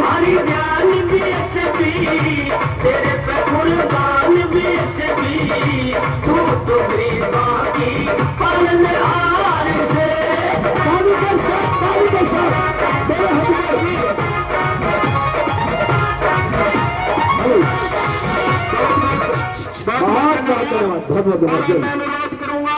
हमारी जान भी ऐसी तेरे पे कुर्बान भी ऐसी तू तो गरीबां की पालनहार से बहुत मैं अनुरोध करूंगा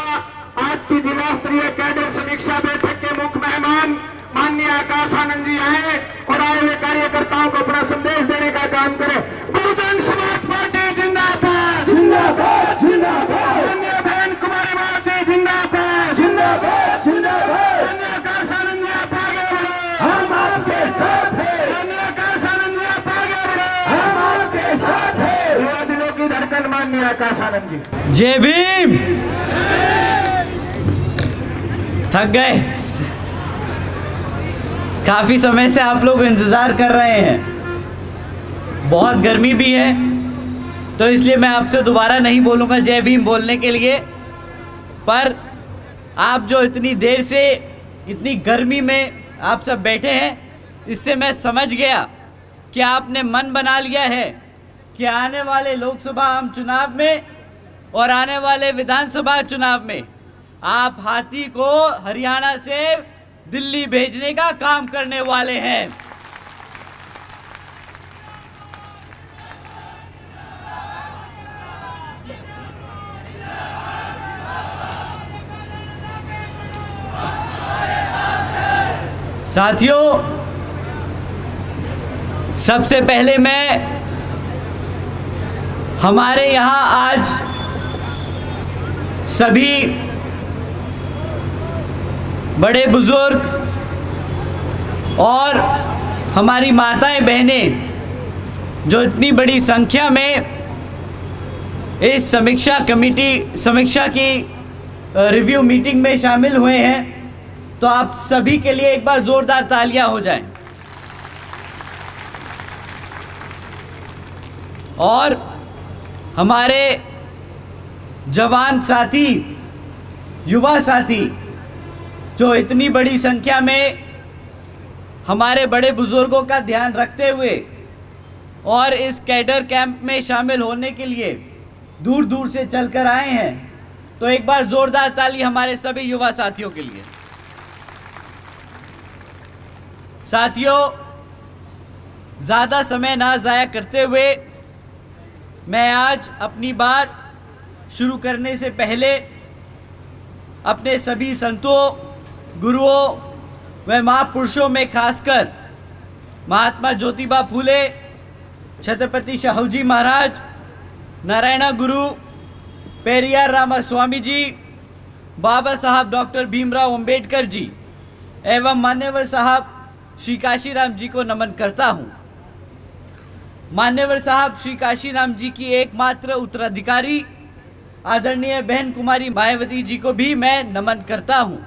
आज की जिला स्तरीय कैडर समीक्षा बैठक के मुख्य मेहमान माननीय आकाश आनंद जी आए और आए हुए कार्यकर्ताओं को अपना संदेश देने का काम करें। बहुजन समाज पार्टी जिंदाबाद जिंदाबाद जिंदाबाद, माननीय बहन कुमारी माते जिंदाबाद जिंदाबाद जिंदाबाद, माननीय आकाश आनंद जी आप आगे बढ़ो, हम आपके साथ हैं, माननीय आकाश आनंद जी आप आगे बढ़ो, हम आपके साथ हैं, युवा दिलों की धड़कन माननीय आकाश आनंद जी। जय भीम। थक गए, काफी समय से आप लोग इंतजार कर रहे हैं, बहुत गर्मी भी है तो इसलिए मैं आपसे दोबारा नहीं बोलूँगा जय भीम बोलने के लिए। पर आप जो इतनी देर से इतनी गर्मी में आप सब बैठे हैं, इससे मैं समझ गया कि आपने मन बना लिया है कि आने वाले लोकसभा आम चुनाव में और आने वाले विधानसभा चुनाव में आप हाथी को हरियाणा से दिल्ली भेजने का काम करने वाले हैं। साथियों, सबसे पहले मैं हमारे यहाँ आज सभी बड़े बुजुर्ग और हमारी माताएं बहनें जो इतनी बड़ी संख्या में इस समीक्षा की रिव्यू मीटिंग में शामिल हुए हैं, तो आप सभी के लिए एक बार जोरदार तालियां हो जाएं। और हमारे जवान साथी, युवा साथी जो इतनी बड़ी संख्या में हमारे बड़े बुजुर्गों का ध्यान रखते हुए और इस कैडर कैंप में शामिल होने के लिए दूर दूर से चलकर आए हैं, तो एक बार जोरदार ताली हमारे सभी युवा साथियों के लिए। साथियों, ज़्यादा समय ना ज़ाया करते हुए मैं आज अपनी बात शुरू करने से पहले अपने सभी संतों, गुरुओं व महापुरुषों में खासकर महात्मा ज्योतिबा फूले, छत्रपति शाहूजी महाराज, नारायणा गुरु, पेरियार रामास्वामी जी, बाबा साहब डॉक्टर भीमराव अंबेडकर जी एवं मान्यवर साहब श्री काशीराम जी को नमन करता हूँ। मान्यवर साहब श्री काशीराम जी की एकमात्र उत्तराधिकारी आदरणीय बहन कुमारी मायावती जी को भी मैं नमन करता हूँ।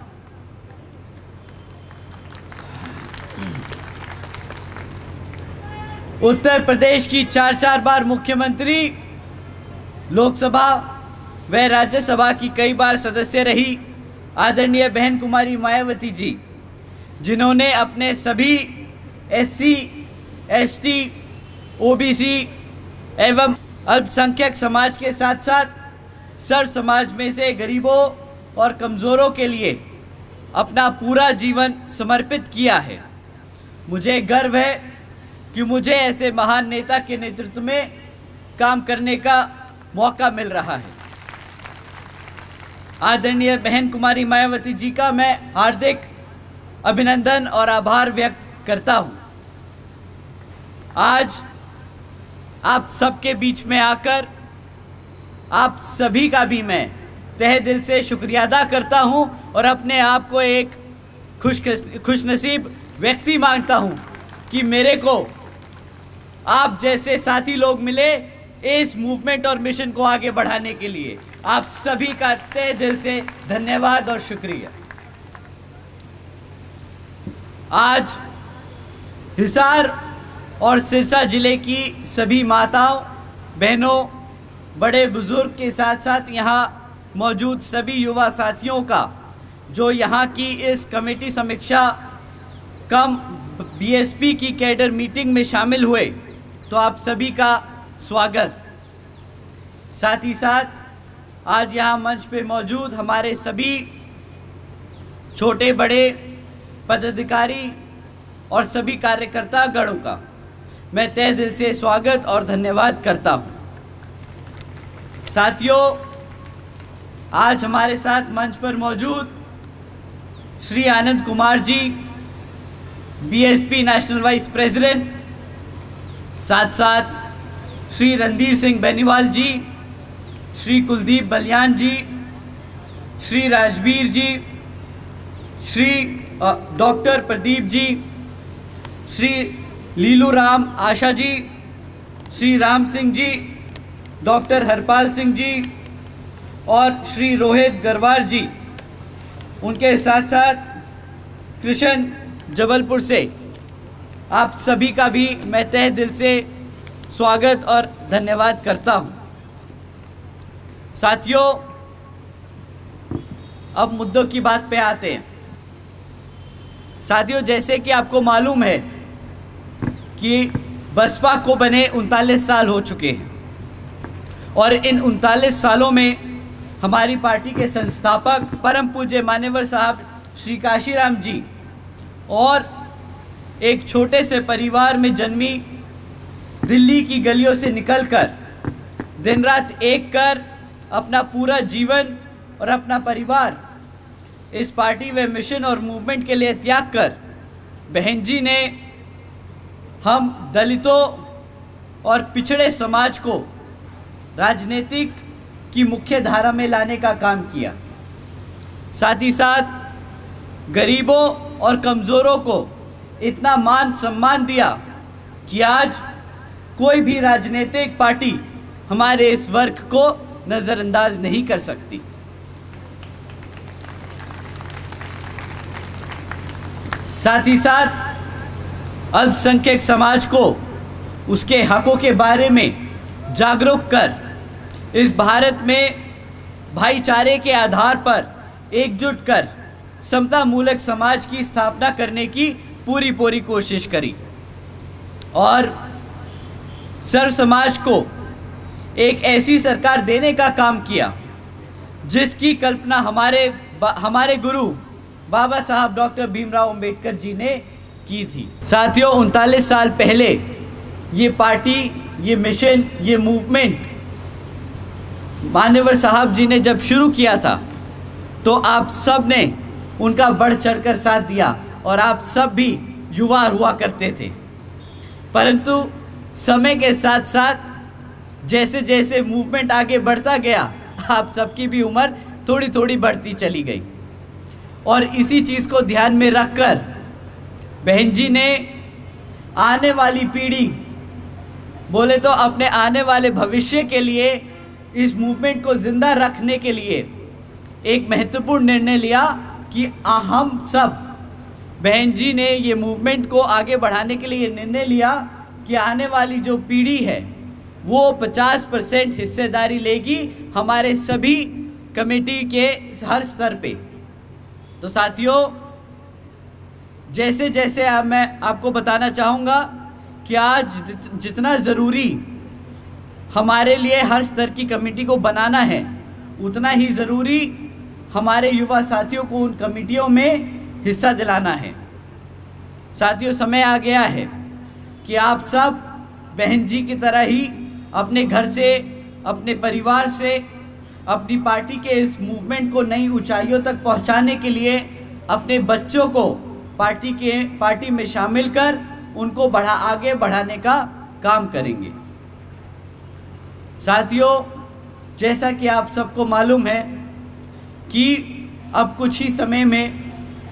उत्तर प्रदेश की 4 बार मुख्यमंत्री, लोकसभा व राज्यसभा की कई बार सदस्य रही आदरणीय बहन कुमारी मायावती जी, जिन्होंने अपने सभी SC, ST, OBC एवं अल्पसंख्यक समाज के साथ साथ सर्व समाज में से गरीबों और कमज़ोरों के लिए अपना पूरा जीवन समर्पित किया है। मुझे गर्व है कि मुझे ऐसे महान नेता के नेतृत्व में काम करने का मौका मिल रहा है। आदरणीय बहन कुमारी मायावती जी का मैं हार्दिक अभिनंदन और आभार व्यक्त करता हूँ। आज आप सबके बीच में आकर आप सभी का भी मैं तहे दिल से शुक्रिया अदा करता हूं और अपने आप को एक खुशनसीब व्यक्ति मानता हूं कि मेरे को आप जैसे साथी लोग मिले इस मूवमेंट और मिशन को आगे बढ़ाने के लिए। आप सभी का तहे दिल से धन्यवाद और शुक्रिया। आज हिसार और सिरसा जिले की सभी माताओं, बहनों, बड़े बुजुर्ग के साथ साथ यहाँ मौजूद सभी युवा साथियों का जो यहाँ की इस कमेटी समीक्षा कम बीएसपी की कैडर मीटिंग में शामिल हुए, तो आप सभी का स्वागत। साथ ही साथ आज यहाँ मंच पे मौजूद हमारे सभी छोटे बड़े पदाधिकारी और सभी कार्यकर्ता गणों का मैं तहे दिल से स्वागत और धन्यवाद करता हूँ। साथियों, आज हमारे साथ मंच पर मौजूद Shri Anand Kumar ji, BSP national vice president, साथ साथ श्री रणधीर सिंह बेनीवाल जी, श्री कुलदीप बलियान जी, श्री राजवीर जी, श्री डॉक्टर प्रदीप जी, श्री लीलू राम आशा जी, श्री राम सिंह जी, डॉक्टर हरपाल सिंह जी और श्री रोहित गरवार जी, उनके साथ साथ कृष्ण जबलपुर से आप सभी का भी मैं तहे दिल से स्वागत और धन्यवाद करता हूं। साथियों, अब मुद्दों की बात पे आते हैं। साथियों, जैसे कि आपको मालूम है कि बसपा को बने 39 साल हो चुके हैं और इन 39 सालों में हमारी पार्टी के संस्थापक परम पूज्य मान्यवर साहब श्री काशीराम जी और एक छोटे से परिवार में जन्मी, दिल्ली की गलियों से निकलकर दिन रात एक कर अपना पूरा जीवन और अपना परिवार इस पार्टी व मिशन और मूवमेंट के लिए त्याग कर बहन जी ने हम दलितों और पिछड़े समाज को राजनीतिक की मुख्य धारा में लाने का काम किया। साथ ही साथ गरीबों और कमज़ोरों को इतना मान सम्मान दिया कि आज कोई भी राजनीतिक पार्टी हमारे इस वर्ग को नज़रअंदाज नहीं कर सकती। साथ ही साथ अल्पसंख्यक समाज को उसके हकों के बारे में जागरूक कर इस भारत में भाईचारे के आधार पर एकजुट कर समता मूलक समाज की स्थापना करने की पूरी कोशिश करी और सर्व समाज को एक ऐसी सरकार देने का काम किया जिसकी कल्पना हमारे गुरु बाबा साहब डॉक्टर भीमराव अंबेडकर जी ने की थी। साथियों, 39 साल पहले ये पार्टी, ये मिशन, ये मूवमेंट मान्यवर साहब जी ने जब शुरू किया था तो आप सब ने उनका बढ़ चढ़कर साथ दिया और आप सब भी युवा हुआ करते थे। परंतु समय के साथ साथ जैसे जैसे मूवमेंट आगे बढ़ता गया, आप सबकी भी उम्र थोड़ी थोड़ी बढ़ती चली गई और इसी चीज़ को ध्यान में रखकर बहन जी ने आने वाली पीढ़ी, बोले तो अपने आने वाले भविष्य के लिए, इस मूवमेंट को जिंदा रखने के लिए एक महत्वपूर्ण निर्णय लिया कि हम सब, बहन जी ने ये मूवमेंट को आगे बढ़ाने के लिए निर्णय लिया कि आने वाली जो पीढ़ी है वो 50% हिस्सेदारी लेगी हमारे सभी कमेटी के हर स्तर पे। तो साथियों, जैसे जैसे मैं आपको बताना चाहूँगा कि आज जितना ज़रूरी हमारे लिए हर स्तर की कमेटी को बनाना है, उतना ही ज़रूरी हमारे युवा साथियों को उन कमेटियों में हिस्सा दिलाना है। साथियों, समय आ गया है कि आप सब बहन जी की तरह ही अपने घर से, अपने परिवार से, अपनी पार्टी के इस मूवमेंट को नई ऊंचाइयों तक पहुंचाने के लिए अपने बच्चों को पार्टी में शामिल कर उनको आगे बढ़ाने का काम करेंगे। साथियों, जैसा कि आप सबको मालूम है कि अब कुछ ही समय में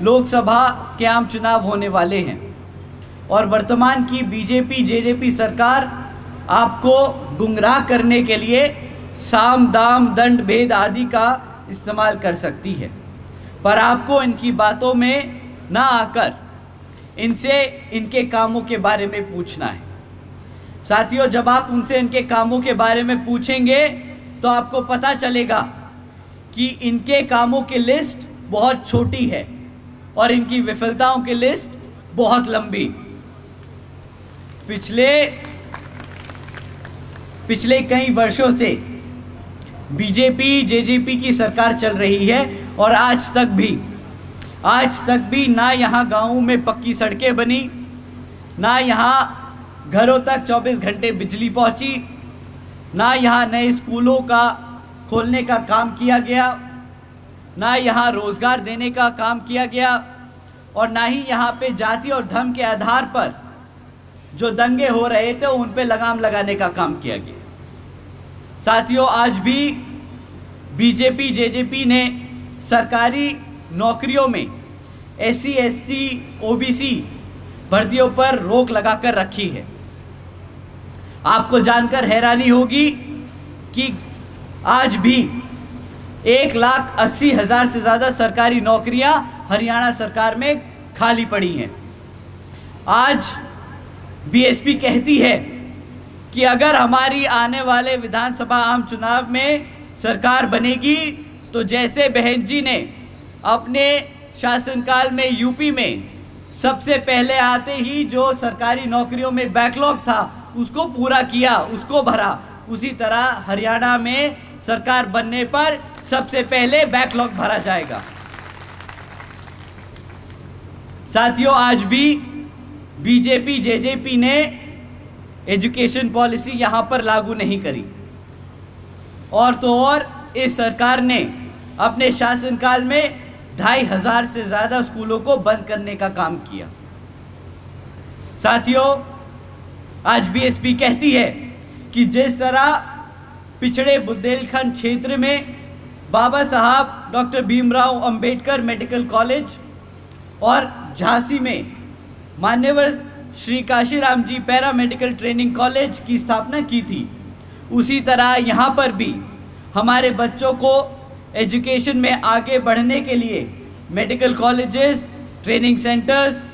लोकसभा के आम चुनाव होने वाले हैं और वर्तमान की बीजेपी जेजेपी सरकार आपको गुमराह करने के लिए साम दाम दंड भेद आदि का इस्तेमाल कर सकती है, पर आपको इनकी बातों में ना आकर इनसे इनके कामों के बारे में पूछना है। साथियों, जब आप उनसे इनके कामों के बारे में पूछेंगे तो आपको पता चलेगा कि इनके कामों की लिस्ट बहुत छोटी है और इनकी विफलताओं की लिस्ट बहुत लंबी। पिछले कई वर्षों से बीजेपी जेजेपी की सरकार चल रही है और आज तक भी ना यहाँ गाँवों में पक्की सड़कें बनी, ना यहाँ घरों तक 24 घंटे बिजली पहुँची, ना यहाँ नए स्कूलों का खोलने का काम किया गया, ना यहाँ रोज़गार देने का काम किया गया, और ना ही यहाँ पे जाति और धर्म के आधार पर जो दंगे हो रहे थे उन पे लगाम लगाने का काम किया गया। साथियों, आज भी बीजेपी जेजेपी ने सरकारी नौकरियों में SC ST OBC भर्तियों पर रोक लगाकर रखी है। आपको जानकर हैरानी होगी कि आज भी 1,80,000 से ज़्यादा सरकारी नौकरियां हरियाणा सरकार में खाली पड़ी हैं। आज BSP कहती है कि अगर हमारी आने वाले विधानसभा आम चुनाव में सरकार बनेगी तो जैसे बहन जी ने अपने शासनकाल में यूपी में सबसे पहले आते ही जो सरकारी नौकरियों में बैकलॉग था उसको पूरा किया, उसको भरा, उसी तरह हरियाणा में सरकार बनने पर सबसे पहले बैकलॉग भरा जाएगा। साथियों, आज भी बीजेपी जेजेपी ने एजुकेशन पॉलिसी यहाँ पर लागू नहीं करी, और तो और इस सरकार ने अपने शासनकाल में 2,500 से ज़्यादा स्कूलों को बंद करने का काम किया। साथियों, आज BSP कहती है कि जिस तरह पिछड़े बुंदेलखंड क्षेत्र में बाबा साहब doctor Bhimrao Ambedkar medical college और झांसी में मान्यवर श्री काशीराम जी पैरा मेडिकल ट्रेनिंग कॉलेज की स्थापना की थी, उसी तरह यहाँ पर भी हमारे बच्चों को एजुकेशन में आगे बढ़ने के लिए medical colleges, training centres,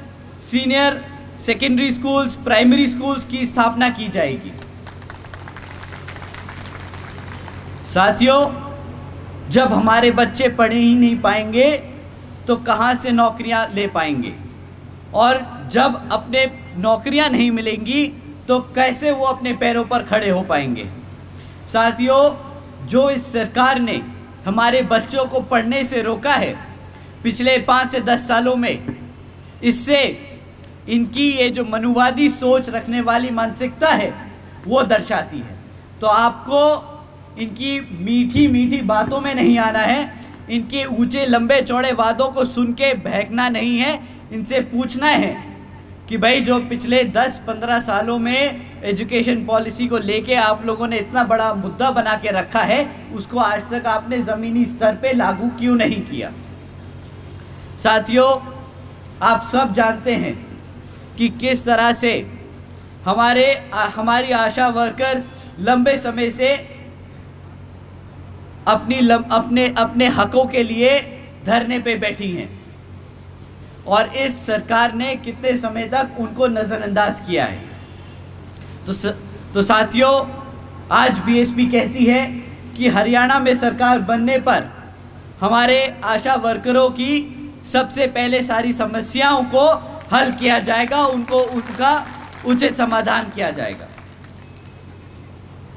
senior secondary schools, primary schools की स्थापना की जाएगी। साथियों, जब हमारे बच्चे पढ़ ही नहीं पाएंगे तो कहाँ से नौकरियां ले पाएंगे, और जब अपने नौकरियां नहीं मिलेंगी तो कैसे वो अपने पैरों पर खड़े हो पाएंगे। साथियों, जो इस सरकार ने हमारे बच्चों को पढ़ने से रोका है पिछले 5 से 10 सालों में, इससे इनकी ये जो मनुवादी सोच रखने वाली मानसिकता है वो दर्शाती है। तो आपको इनकी मीठी मीठी बातों में नहीं आना है, इनके ऊंचे लंबे चौड़े वादों को सुन के बहकना नहीं है। इनसे पूछना है कि भाई जो पिछले 10-15 सालों में एजुकेशन पॉलिसी को लेके आप लोगों ने इतना बड़ा मुद्दा बना के रखा है, उसको आज तक आपने ज़मीनी स्तर पे लागू क्यों नहीं किया। साथियों, आप सब जानते हैं कि किस तरह से हमारी आशा वर्कर्स लंबे समय से अपने हकों के लिए धरने पे बैठी हैं, और इस सरकार ने कितने समय तक उनको नज़रअंदाज किया है। तो साथियों, आज BSP कहती है कि हरियाणा में सरकार बनने पर हमारे आशा वर्करों की सबसे पहले सारी समस्याओं को हल किया जाएगा, उनका उचित समाधान किया जाएगा।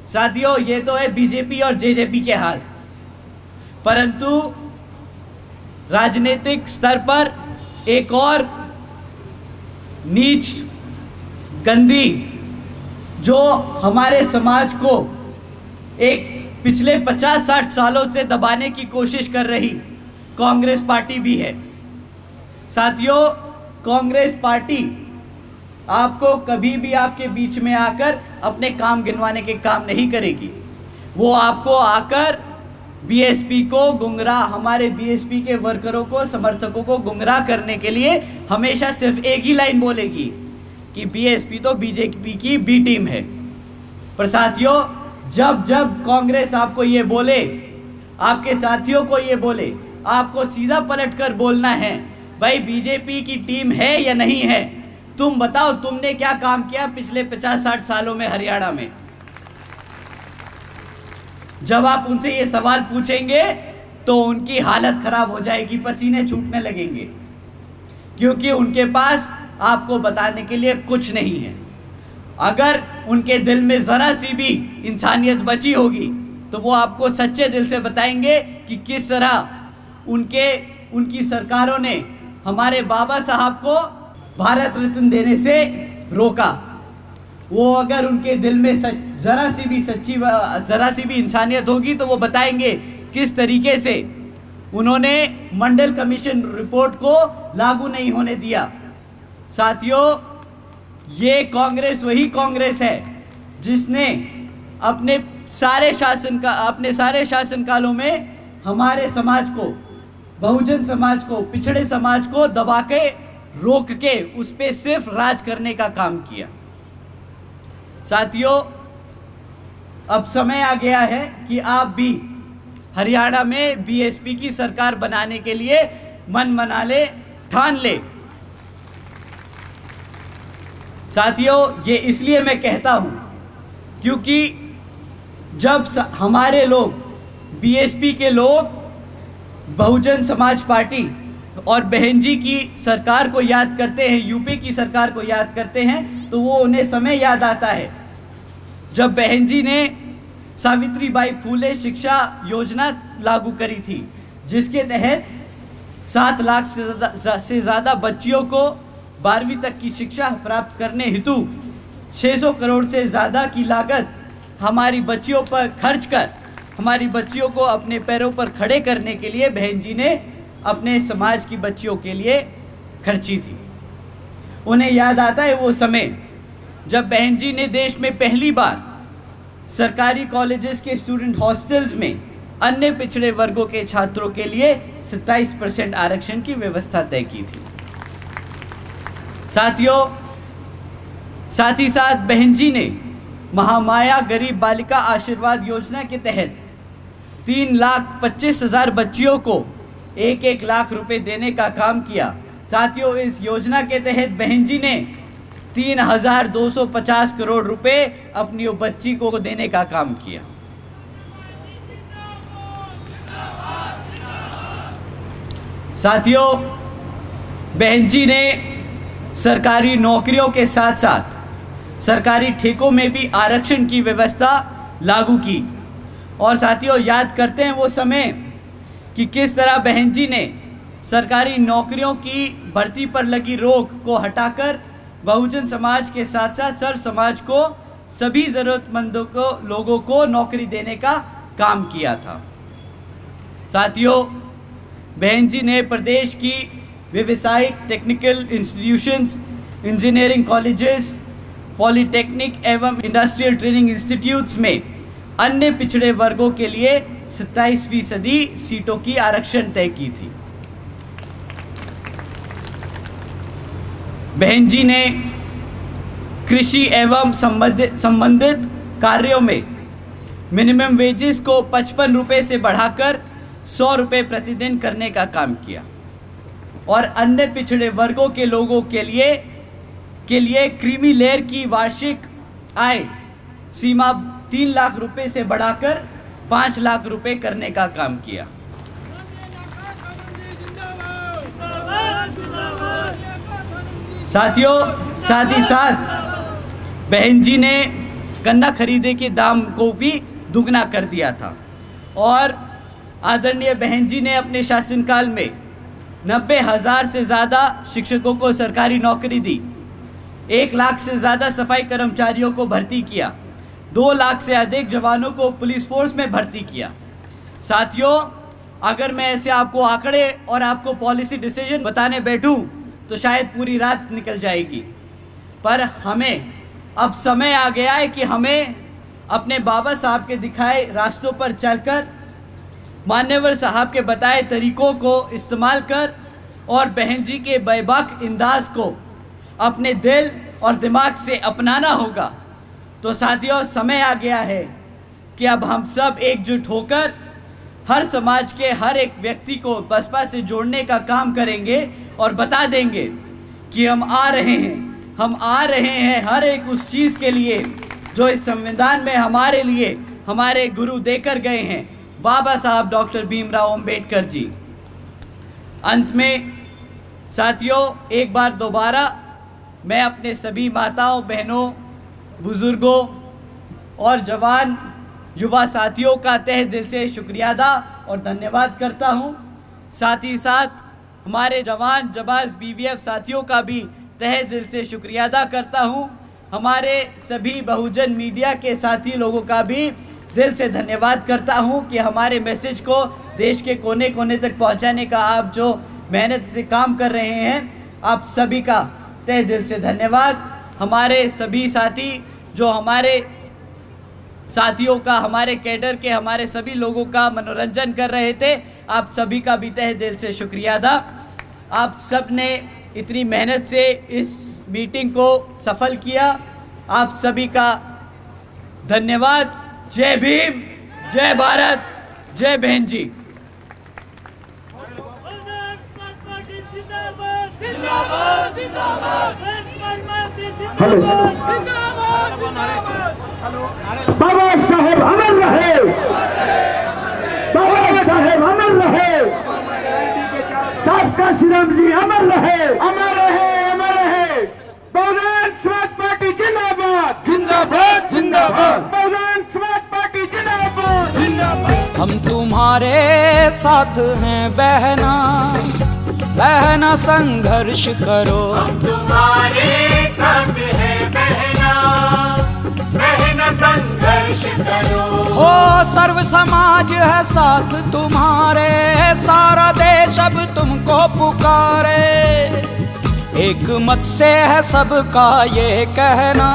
साथियों, ये तो है BJP और JJP के हाल, परंतु राजनीतिक स्तर पर एक और नीच गंदी जो हमारे समाज को एक पिछले 50-60 सालों से दबाने की कोशिश कर रही कांग्रेस पार्टी भी है। साथियों, कांग्रेस पार्टी आपको कभी भी आपके बीच में आकर अपने काम गिनवाने के काम नहीं करेगी। वो आपको आकर BSP को गुमराह, हमारे BSP के वर्करों को, समर्थकों को गुमराह करने के लिए हमेशा सिर्फ एक ही लाइन बोलेगी कि BSP तो BJP की B टीम है। पर साथियों, जब जब कांग्रेस आपको ये बोले, आपके साथियों को ये बोले, आपको सीधा पलट कर बोलना है, भाई BJP की टीम है या नहीं है, तुम बताओ तुमने क्या काम किया पिछले 50-60 सालों में हरियाणा में। जब आप उनसे ये सवाल पूछेंगे तो उनकी हालत खराब हो जाएगी, पसीने छूटने लगेंगे, क्योंकि उनके पास आपको बताने के लिए कुछ नहीं है। अगर उनके दिल में ज़रा सी भी इंसानियत बची होगी तो वो आपको सच्चे दिल से बताएंगे कि किस तरह उनकी सरकारों ने हमारे बाबा साहब को भारत रत्न देने से रोका। वो अगर उनके दिल में ज़रा सी भी इंसानियत होगी तो वो बताएंगे किस तरीके से उन्होंने मंडल कमीशन रिपोर्ट को लागू नहीं होने दिया। साथियों, ये कांग्रेस वही कांग्रेस है जिसने अपने सारे शासनकालों में हमारे समाज को, बहुजन समाज को, पिछड़े समाज को दबा के, रोक के उस पे सिर्फ राज करने का काम किया। साथियों, अब समय आ गया है कि आप भी हरियाणा में बीएसपी की सरकार बनाने के लिए मन बना ले, ठान ले। साथियों, ये इसलिए मैं कहता हूं क्योंकि जब हमारे लोग, बीएसपी के लोग, बहुजन समाज पार्टी और बहन जी की सरकार को याद करते हैं, यूपी की सरकार को याद करते हैं, तो वो उन्हें समय याद आता है जब बहन जी ने सावित्रीबाई फूले शिक्षा योजना लागू करी थी, जिसके तहत 7 लाख से ज़्यादा बच्चियों को 12वीं तक की शिक्षा प्राप्त करने हेतु 600 करोड़ से ज़्यादा की लागत हमारी बच्चियों पर खर्च कर हमारी बच्चियों को अपने पैरों पर खड़े करने के लिए बहन जी ने अपने समाज की बच्चियों के लिए खर्ची थी। उन्हें याद आता है वो समय जब बहन जी ने देश में पहली बार सरकारी कॉलेजेस के स्टूडेंट हॉस्टल्स में अन्य पिछड़े वर्गों के छात्रों के लिए 27% आरक्षण की व्यवस्था तय की थी। साथियों, साथ ही साथ बहन जी ने महामाया गरीब बालिका आशीर्वाद योजना के तहत 3,25,000 बच्चियों को 1-1 लाख रुपए देने का काम किया। साथियों, इस योजना के तहत बहन जी ने 3,250 करोड़ रुपए अपनी बच्ची को देने का काम किया। साथियों, बहन जी ने सरकारी नौकरियों के साथ साथ सरकारी ठेकों में भी आरक्षण की व्यवस्था लागू की। और साथियों, याद करते हैं वो समय कि किस तरह बहन जी ने सरकारी नौकरियों की भर्ती पर लगी रोक को हटाकर बहुजन समाज के साथ साथ सर्व समाज को, सभी ज़रूरतमंदों को, लोगों को नौकरी देने का काम किया था। साथियों, बहन जी ने प्रदेश की व्यावसायिक technical institutions, engineering colleges, polytechnic एवं इंडस्ट्रियल ट्रेनिंग इंस्टीट्यूट्स में अन्य पिछड़े वर्गों के लिए 27% सीटों की आरक्षण तय की थी। बहन जी ने कृषि एवं संबंधित कार्यों में मिनिमम वेजेस को 55 रुपये से बढ़ाकर 100 रुपये प्रतिदिन करने का काम किया और अन्य पिछड़े वर्गों के लोगों के लिए क्रीमी लेयर की वार्षिक आय सीमा 3 लाख रुपए से बढ़ाकर 5 लाख रुपए करने का काम किया। साथियों, साथ ही साथ बहन जी ने गन्ना खरीदे के दाम को भी दुगना कर दिया था और आदरणीय बहन जी ने अपने शासनकाल में 90,000 से ज़्यादा शिक्षकों को सरकारी नौकरी दी, 1 लाख से ज़्यादा सफाई कर्मचारियों को भर्ती किया, 2 लाख से अधिक जवानों को पुलिस फोर्स में भर्ती किया। साथियों, अगर मैं ऐसे आपको आंकड़े और आपको पॉलिसी डिसीजन बताने बैठूं तो शायद पूरी रात निकल जाएगी, पर हमें अब समय आ गया है कि हमें अपने बाबा साहब के दिखाए रास्तों पर चलकर, मान्यवर साहब के बताए तरीकों को इस्तेमाल कर और बहन जी के बेबाक अंदाज को अपने दिल और दिमाग से अपनाना होगा। तो साथियों, समय आ गया है कि अब हम सब एकजुट होकर हर समाज के हर एक व्यक्ति को बसपा से जोड़ने का काम करेंगे और बता देंगे कि हम आ रहे हैं हर एक उस चीज़ के लिए जो इस संविधान में हमारे लिए हमारे गुरु देकर गए हैं, बाबा साहब डॉक्टर भीमराव अंबेडकर जी। अंत में साथियों, एक बार दोबारा मैं अपने सभी माताओं, बहनों बुज़ुर्गों और जवान युवा साथियों का तहे दिल से शुक्रिया अदा और धन्यवाद करता हूं। साथ ही साथ हमारे जवान जबाज BVF साथियों का भी तहे दिल से शुक्रिया अदा करता हूं। हमारे सभी बहुजन मीडिया के साथी लोगों का भी दिल से धन्यवाद करता हूं कि हमारे मैसेज को देश के कोने कोने तक पहुंचाने का आप जो मेहनत से काम कर रहे हैं, आप सभी का तहे दिल से धन्यवाद। हमारे सभी साथी जो हमारे साथियों का, हमारे कैडर के, हमारे सभी लोगों का मनोरंजन कर रहे थे, आप सभी का भी तहे दिल से शुक्रिया था। आप सब ने इतनी मेहनत से इस मीटिंग को सफल किया, आप सभी का धन्यवाद। जय भीम, जय भारत, जय बहन जी। बाबा साहेब अमर रहे, बाबा साहेब अमर रहे, सबका श्रीराम जी अमर रहे, अमर रहे, अमर रहे। बहुजन समाज पार्टी जिंदाबाद, जिंदाबाद जिंदाबाद, बहुजन समाज पार्टी जिंदाबाद, जिंदाबाद। हम तुम्हारे साथ हैं बहना, बहना संघर्ष करो। हम तुम्हारे साथ हैं बहना, बहना संघर्ष करो। हो सर्व समाज है साथ तुम्हारे, सारा देश अब तुमको पुकारे। एक मत से है सबका ये कहना,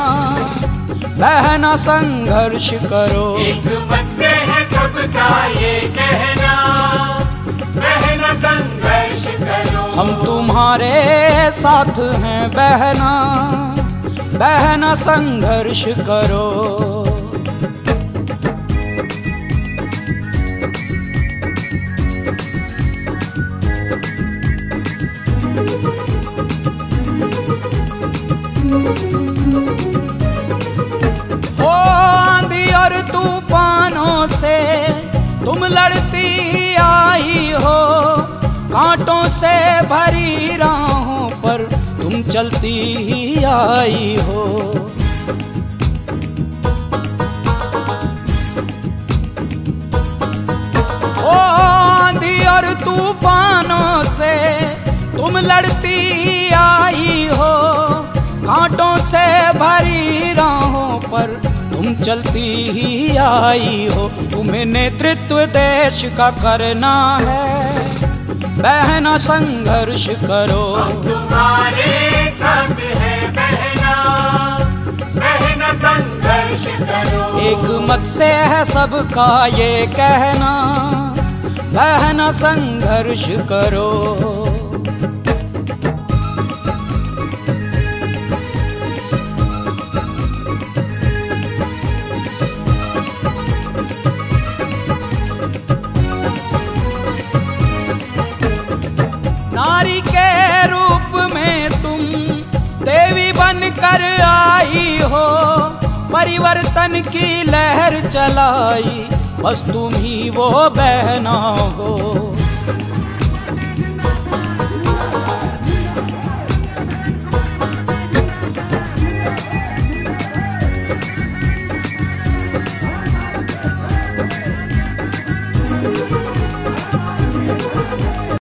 बहना संघर्ष करो। एक मत से है सबका ये कहना, बहना संघर्ष करो। हम तुम्हारे साथ हैं बहना, बहना संघर्ष करो। हो आंधी और तूफानों से तुम लड़ती आई हो, कांटों से भरी राहों पर तुम चलती ही आई हो। ओ आंधी और तूफानों से तुम लड़ती आई हो, कांटों से भरी राहों पर तुम चलती ही आई हो। तुम्हें नेतृत्व देश का करना है, बहना संघर्ष करो। हम तुम्हारे साथ हैं बहना, बहना संघर्ष करो। एक मत से है सबका ये कहना, बहना संघर्ष करो। नारी के रूप में तुम देवी बनकर आई हो, परिवर्तन की लहर चलाई, बस तुम ही वो बहना हो।